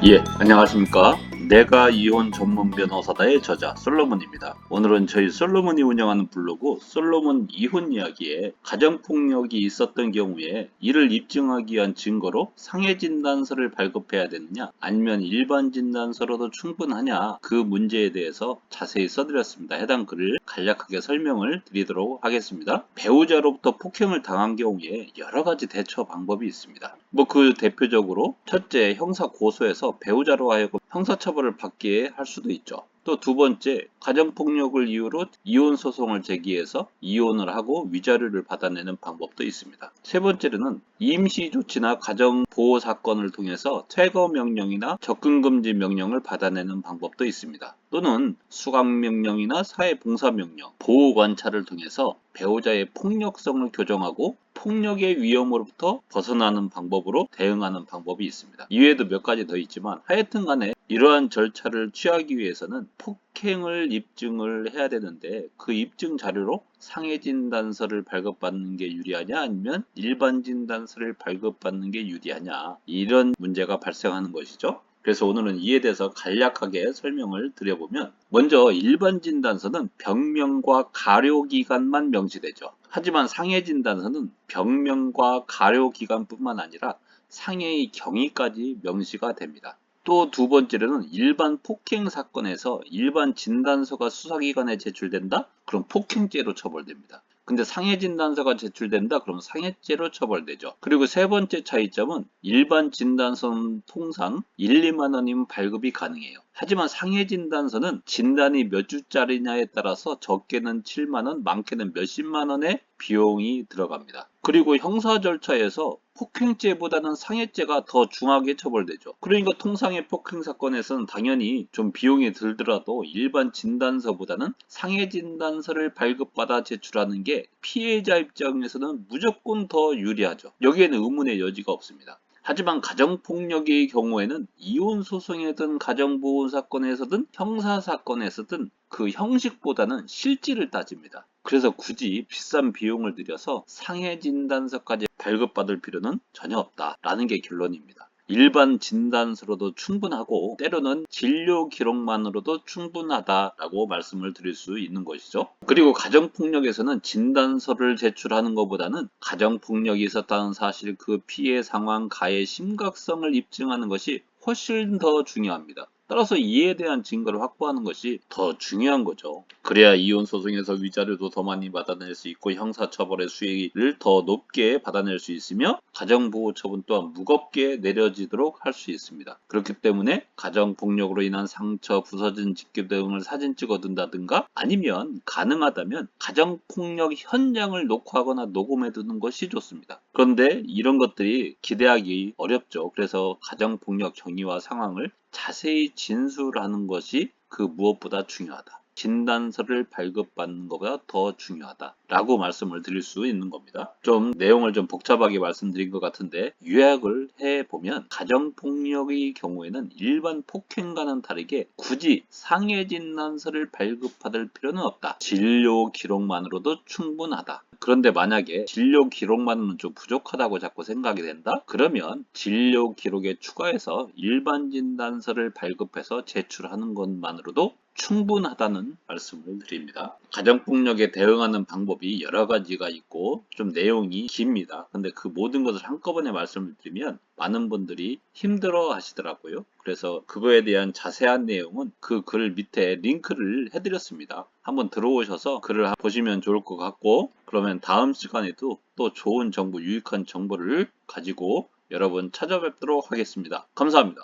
예, 안녕하십니까. 내가 이혼 전문 변호사다의 저자 솔로몬입니다. 오늘은 저희 솔로몬이 운영하는 블로그 솔로몬 이혼 이야기에 가정폭력이 있었던 경우에 이를 입증하기 위한 증거로 상해 진단서를 발급해야 되느냐 아니면 일반 진단서로도 충분하냐 그 문제에 대해서 자세히 써드렸습니다. 해당 글을 간략하게 설명을 드리도록 하겠습니다. 배우자로부터 폭행을 당한 경우에 여러 가지 대처 방법이 있습니다. 그 대표적으로 첫째, 형사 고소해서 배우자로 하여금 형사처벌을 받게 할 수도 있죠. 또 두 번째, 가정폭력을 이유로 이혼 소송을 제기해서 이혼을 하고 위자료를 받아내는 방법도 있습니다. 세 번째로는 임시조치나 가정보호 사건을 통해서 퇴거 명령이나 접근금지 명령을 받아내는 방법도 있습니다. 또는 수강명령이나 사회봉사명령, 보호관찰을 통해서 배우자의 폭력성을 교정하고 폭력의 위험으로부터 벗어나는 방법으로 대응하는 방법이 있습니다. 이외에도 몇 가지 더 있지만 하여튼 간에 이러한 절차를 취하기 위해서는 폭행을 입증을 해야 되는데 그 입증 자료로 상해 진단서를 발급받는 게 유리하냐 아니면 일반 진단서를 발급받는 게 유리하냐 이런 문제가 발생하는 것이죠. 그래서 오늘은 이에 대해서 간략하게 설명을 드려보면 먼저 일반 진단서는 병명과 가료기간만 명시되죠. 하지만 상해 진단서는 병명과 가료기간뿐만 아니라 상해의 경위까지 명시가 됩니다. 또 두 번째로는 일반 폭행 사건에서 일반 진단서가 수사기관에 제출된다? 그럼 폭행죄로 처벌됩니다. 근데 상해 진단서가 제출된다? 그럼 상해죄로 처벌되죠. 그리고 세 번째 차이점은 일반 진단서는 통상 1, 2만 원이면 발급이 가능해요. 하지만 상해 진단서는 진단이 몇 주짜리냐에 따라서 적게는 7만 원, 많게는 몇십만 원의 비용이 들어갑니다. 그리고 형사 절차에서 폭행죄보다는 상해죄가 더 중하게 처벌되죠. 그러니까 통상의 폭행 사건에서는 당연히 좀 비용이 들더라도 일반 진단서보다는 상해 진단서를 발급받아 제출하는 게 피해자 입장에서는 무조건 더 유리하죠. 여기에는 의문의 여지가 없습니다. 하지만 가정폭력의 경우에는 이혼소송이든 가정보호 사건에서든 형사사건에서든 그 형식보다는 실질을 따집니다. 그래서 굳이 비싼 비용을 들여서 상해 진단서까지 발급받을 필요는 전혀 없다라는 게 결론입니다. 일반 진단서로도 충분하고 때로는 진료 기록만으로도 충분하다라고 말씀을 드릴 수 있는 것이죠. 그리고 가정폭력에서는 진단서를 제출하는 것보다는 가정폭력이 있었다는 사실, 그 피해 상황, 가해 심각성을 입증하는 것이 훨씬 더 중요합니다. 따라서 이에 대한 증거를 확보하는 것이 더 중요한 거죠. 그래야 이혼 소송에서 위자료도 더 많이 받아낼 수 있고 형사처벌의 수위를 더 높게 받아낼 수 있으며 가정보호 처분 또한 무겁게 내려지도록 할 수 있습니다. 그렇기 때문에 가정폭력으로 인한 상처, 부서진 집게 등을 사진 찍어둔다든가 아니면 가능하다면 가정폭력 현장을 녹화하거나 녹음해 두는 것이 좋습니다. 그런데 이런 것들이 기대하기 어렵죠. 그래서 가정폭력 경위와 상황을 자세히 진술하는 것이 그 무엇보다 중요하다. 진단서를 발급받는 것보다 더 중요하다라고 말씀을 드릴 수 있는 겁니다. 좀 내용을 좀 복잡하게 말씀드린 것 같은데 요약을 해보면 가정폭력의 경우에는 일반 폭행과는 다르게 굳이 상해 진단서를 발급받을 필요는 없다. 진료 기록만으로도 충분하다. 그런데 만약에 진료 기록만은 좀 부족하다고 자꾸 생각이 된다? 그러면 진료 기록에 추가해서 일반 진단서를 발급해서 제출하는 것만으로도 충분하다는 말씀을 드립니다. 가정폭력에 대응하는 방법이 여러 가지가 있고 좀 내용이 깁니다. 근데 그 모든 것을 한꺼번에 말씀을 드리면 많은 분들이 힘들어 하시더라고요. 그래서 그거에 대한 자세한 내용은 그 글 밑에 링크를 해드렸습니다. 한번 들어오셔서 글을 보시면 좋을 것 같고, 그러면 다음 시간에도 또 좋은 정보, 유익한 정보를 가지고 여러분 찾아뵙도록 하겠습니다. 감사합니다.